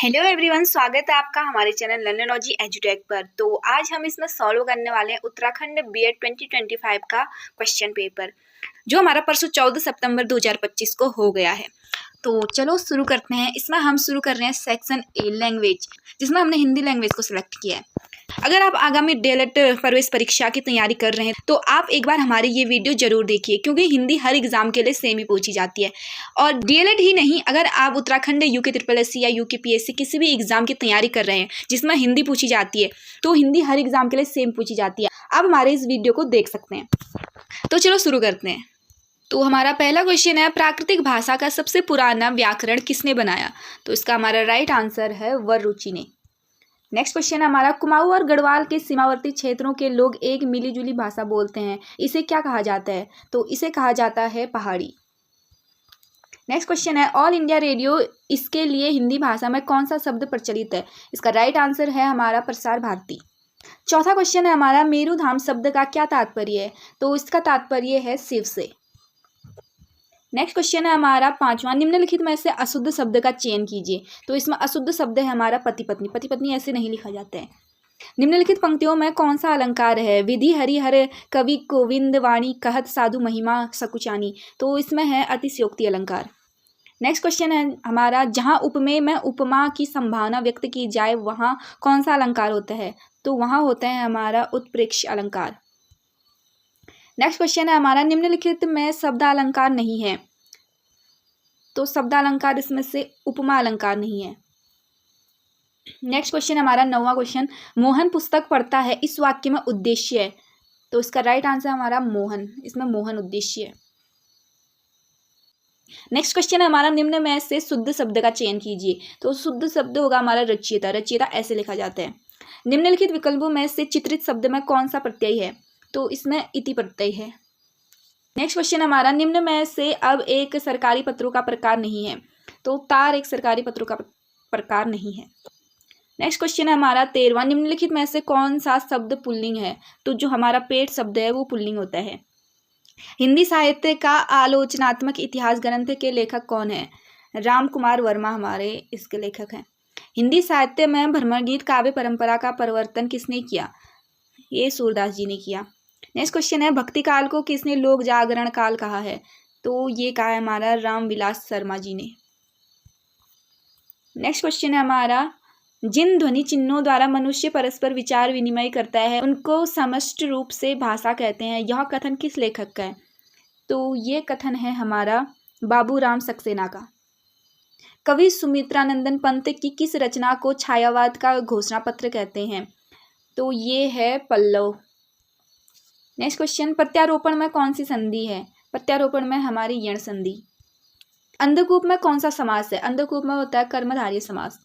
Hello everyone, स्वागत है आपका हमारे चैनल लर्नोलॉजी एजुटेक पर। तो आज हम इसमें सॉल्व करने वाले हैं उत्तराखंड बीएड 2025 का क्वेश्चन पेपर, जो हमारा परसों 14 सितंबर 2025 को हो गया है। तो चलो शुरू करते हैं। इसमें हम शुरू कर रहे हैं सेक्शन ए लैंग्वेज, जिसमें हमने हिंदी लैंग्वेज को सिलेक्ट किया है। अगर आप आगामी डीएलएड प्रवेश परीक्षा की तैयारी कर रहे हैं तो आप एक बार हमारी ये वीडियो जरूर देखिए, क्योंकि हिंदी हर एग्जाम के लिए सेम ही पूछी जाती है। और डीएलएड ही नहीं, अगर आप उत्तराखंड यूके ट्रिपल एससी या यूके पीएससी किसी भी एग्जाम की तैयारी कर रहे हैं जिसमें हिंदी पूछी जाती है, तो हिंदी हर एग्जाम के लिए सेम पूछी जाती है। आप हमारे इस वीडियो को देख सकते हैं। तो चलो शुरू करते हैं। तो हमारा पहला क्वेश्चन है, प्राकृतिक भाषा का सबसे पुराना व्याकरण किसने बनाया? तो इसका हमारा राइट आंसर है वररुचि ने। नेक्स्ट क्वेश्चन है हमारा, कुमाऊं और गढ़वाल के सीमावर्ती क्षेत्रों के लोग एक मिलीजुली भाषा बोलते हैं, इसे क्या कहा जाता है? तो इसे कहा जाता है पहाड़ी। नेक्स्ट क्वेश्चन है, ऑल इंडिया रेडियो, इसके लिए हिंदी भाषा में कौन सा शब्द प्रचलित है? इसका राइट आंसर है हमारा प्रसार भारती। चौथा क्वेश्चन है हमारा, मेरुधाम शब्द का क्या तात्पर्य है? तो इसका तात्पर्य है शिव से। नेक्स्ट क्वेश्चन है हमारा पांचवा, निम्नलिखित में से अशुद्ध शब्द का चयन कीजिए। तो इसमें अशुद्ध शब्द है हमारा पति पत्नी। पति पत्नी ऐसे नहीं लिखा जाता है। निम्नलिखित पंक्तियों में कौन सा अलंकार है? विधि हरिहर कवि गोविंद वाणी कहत साधु महिमा सकुचानी। तो इसमें है अतिशयोक्ति अलंकार। नेक्स्ट क्वेश्चन है हमारा, जहाँ उपमेय में उपमा की संभावना व्यक्त की जाए वहाँ कौन सा अलंकार होता है? तो वहाँ होता है हमारा उत्प्रेक्ष अलंकार। नेक्स्ट क्वेश्चन है हमारा, निम्नलिखित में शब्दालंकार नहीं है। तो शब्दालंकार इसमें से उपमा अलंकार नहीं है। नेक्स्ट क्वेश्चन हमारा नौवां क्वेश्चन, मोहन पुस्तक पढ़ता है, इस वाक्य में उद्देश्य है। तो इसका राइट आंसर हमारा मोहन, इसमें मोहन उद्देश्य है। नेक्स्ट क्वेश्चन है हमारा, निम्न में से शुद्ध शब्द का चयन कीजिए। तो शुद्ध शब्द होगा हमारा रचयिता। रचयिता ऐसे लिखा जाता है। निम्नलिखित विकल्पों में से चित्रित शब्द में कौन सा प्रत्यय है? तो इसमें इति प्रत्यय है। नेक्स्ट क्वेश्चन हमारा, निम्न में से अब एक सरकारी पत्रों का प्रकार नहीं है। तो तार एक सरकारी पत्रों का प्रकार नहीं है। नेक्स्ट क्वेश्चन है हमारा 13वां, निम्नलिखित में से कौन सा शब्द पुल्लिंग है? तो जो हमारा पेट शब्द है वो पुल्लिंग होता है। हिंदी साहित्य का आलोचनात्मक इतिहास ग्रंथ के लेखक कौन है? राम कुमार वर्मा हमारे इसके लेखक हैं। हिंदी साहित्य में भ्रमर गीत काव्य परंपरा का परिवर्तन किसने किया? ये सूरदास जी ने किया। नेक्स्ट क्वेश्चन है, भक्ति काल को किसने लोक जागरण काल कहा है? तो ये कहा है हमारा रामविलास शर्मा जी ने। नेक्स्ट क्वेश्चन है हमारा, जिन ध्वनि चिन्हों द्वारा मनुष्य परस्पर विचार विनिमय करता है उनको समष्टि रूप से भाषा कहते हैं, यह कथन किस लेखक का है? तो ये कथन है हमारा बाबूराम सक्सेना का। कवि सुमित्रानंदन पंत की किस रचना को छायावाद का घोषणा पत्र कहते हैं? तो ये है पल्लव। नेक्स्ट क्वेश्चन, प्रत्यारोपण में कौन सी संधि है? प्रत्यारोपण में हमारी यण संधि। अंधकूप में कौन सा समास है? अंधकूप में होता है कर्मधारय समास।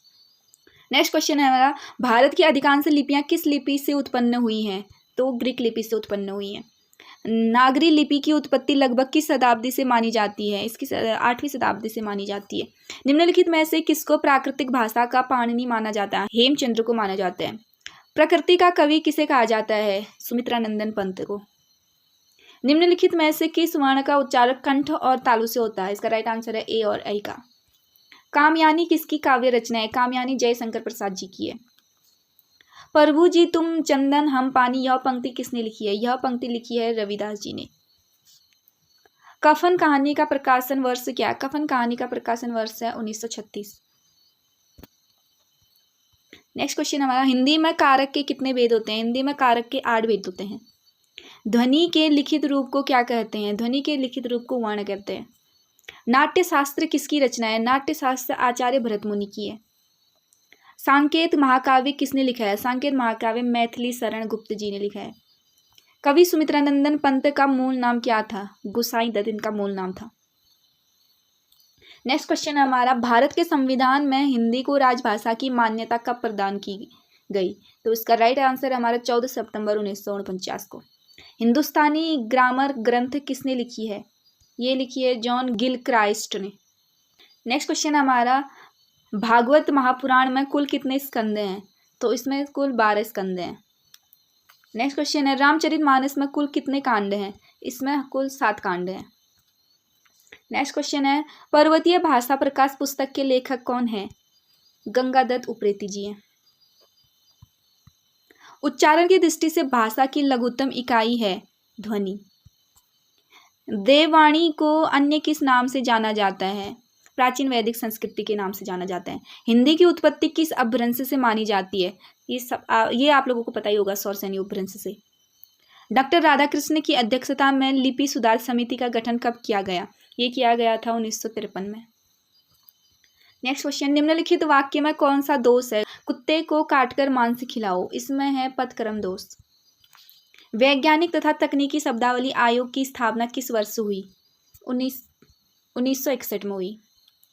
नेक्स्ट क्वेश्चन है हमारा, भारत की अधिकांश लिपियां किस लिपि से उत्पन्न हुई हैं? तो ग्रीक लिपि से उत्पन्न हुई हैं। नागरी लिपि की उत्पत्ति लगभग किस शताब्दी से मानी जाती है? इसकी 8वीं शताब्दी से मानी जाती है। निम्नलिखित में से किसको प्राकृतिक भाषा का पाणिनि माना जाता है? हेमचंद्र को माना जाता है। प्रकृति का कवि किसे कहा जाता है? सुमित्रानंदन पंत को। निम्नलिखित में से किस वर्ण का उच्चारण कंठ और तालु से होता है? इसका राइट आंसर है ए और आई का। कामयानी किसकी काव्य रचना है? कामयानी जयशंकर प्रसाद जी की है। प्रभु जी तुम चंदन हम पानी, यह पंक्ति किसने लिखी है? यह पंक्ति लिखी है रविदास जी ने। कफन कहानी का प्रकाशन वर्ष क्या? कफन कहानी का प्रकाशन वर्ष है 1936। नेक्स्ट क्वेश्चन हमारा, हिंदी में कारक के कितने भेद होते हैं? हिंदी में कारक के 8 भेद होते हैं। ध्वनि के लिखित रूप को क्या कहते हैं? ध्वनि के लिखित रूप को वर्ण कहते हैं। नाट्य शास्त्र किसकी रचना है? नाट्य शास्त्र आचार्य भरत मुनि की है। सांकेत महाकाव्य किसने लिखा है? सांकेत महाकाव्य मैथिली शरण गुप्त जी ने लिखा है। कवि सुमित्रानंदन पंत का मूल नाम क्या था? गुसाई दत्त इनका मूल नाम था। नेक्स्ट क्वेश्चन है हमारा, भारत के संविधान में हिंदी को राजभाषा की मान्यता कब प्रदान की गई? तो इसका राइट आंसर हमारा 14 सितंबर 1949 को। हिंदुस्तानी ग्रामर ग्रंथ किसने लिखी है? ये लिखी है जॉन गिलक्राइस्ट ने। नेक्स्ट क्वेश्चन हमारा, भागवत महापुराण में कुल कितने स्कंद हैं? तो इसमें कुल 12 स्कंद हैं। नेक्स्ट क्वेश्चन है, रामचरितमानस में कुल कितने कांड हैं? इसमें कुल 7 कांड हैं। नेक्स्ट क्वेश्चन है, पर्वतीय भाषा प्रकाश पुस्तक के लेखक कौन है? गंगादत्त उप्रेती जी हैं। उच्चारण की दृष्टि से भाषा की लघुत्तम इकाई है ध्वनि। देववाणी को अन्य किस नाम से जाना जाता है? प्राचीन वैदिक संस्कृति के नाम से जाना जाता है। हिंदी की उत्पत्ति किस अपभ्रंश से मानी जाती है? ये आप लोगों को पता ही होगा, शौरसेनी उपभ्रंश से। डॉक्टर राधाकृष्ण की अध्यक्षता में लिपि सुधार समिति का गठन कब किया गया? ये किया गया था 1953 में। नेक्स्ट क्वेश्चन, निम्नलिखित वाक्य में कौन सा दोष है? कुत्ते को काटकर मांस खिलाओ, इसमें है पदक्रम दोष। वैज्ञानिक तथा तकनीकी शब्दावली आयोग की स्थापना किस वर्ष हुई? 1961 में हुई।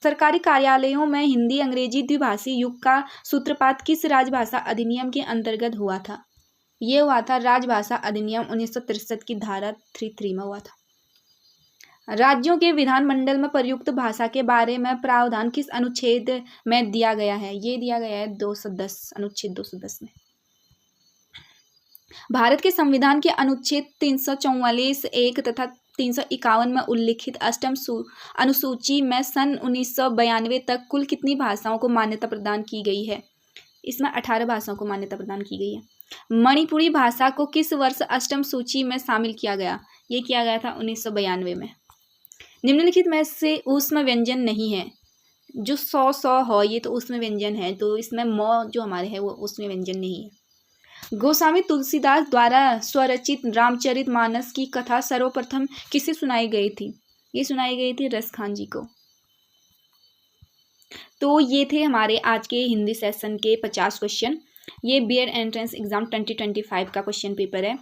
सरकारी कार्यालयों में हिंदी अंग्रेजी द्विभाषी युग का सूत्रपात किस राजभाषा अधिनियम के अंतर्गत हुआ था? ये हुआ था राजभाषा अधिनियम 1963 की धारा 33 में हुआ था। राज्यों के विधानमंडल में प्रयुक्त भाषा के बारे में प्रावधान किस अनुच्छेद में दिया गया है? ये दिया गया है 210, अनुच्छेद 210 में। भारत के संविधान के अनुच्छेद 344(1) तथा 351 में उल्लिखित अष्टम अनुसूची में सन 1992 तक कुल कितनी भाषाओं को मान्यता प्रदान की गई है? इसमें 18 भाषाओं को मान्यता प्रदान की गई है। मणिपुरी भाषा को किस वर्ष अष्टम सूची में शामिल किया गया? ये किया गया था 1992 में। निम्नलिखित में से ऊष्म व्यंजन नहीं है। जो सौ हो, ये तो ऊष्म व्यंजन है, तो इसमें मौ जो हमारे है वो ऊष्म व्यंजन नहीं है। गोस्वामी तुलसीदास द्वारा स्वरचित रामचरितमानस की कथा सर्वप्रथम किसे सुनाई गई थी? ये सुनाई गई थी रसखान जी को। तो ये थे हमारे आज के हिंदी सेशन के 50 क्वेश्चन। ये बीएड एंट्रेंस एग्जाम 2025 का क्वेश्चन पेपर है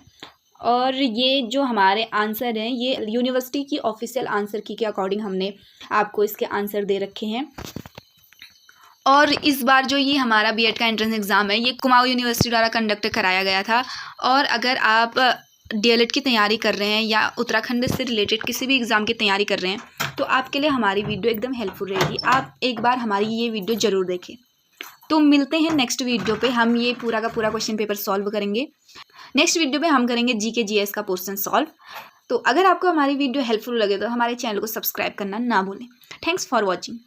और ये जो हमारे आंसर हैं ये यूनिवर्सिटी की ऑफिशियल आंसर की के अकॉर्डिंग हमने आपको इसके आंसर दे रखे हैं। और इस बार जो ये हमारा बीएड का एंट्रेंस एग्ज़ाम है ये कुमाऊं यूनिवर्सिटी द्वारा कंडक्ट कराया गया था। और अगर आप डीएलएड की तैयारी कर रहे हैं या उत्तराखंड से रिलेटेड किसी भी एग्ज़ाम की तैयारी कर रहे हैं तो आपके लिए हमारी वीडियो एकदम हेल्पफुल रहेगी। आप एक बार हमारी ये वीडियो ज़रूर देखें। तो मिलते हैं नेक्स्ट वीडियो पे, हम ये पूरा का पूरा क्वेश्चन पेपर सॉल्व करेंगे। नेक्स्ट वीडियो पे हम करेंगे जीके जीएस का पोर्शन सॉल्व। तो अगर आपको हमारी वीडियो हेल्पफुल लगे तो हमारे चैनल को सब्सक्राइब करना ना भूलें। Thanks for watching.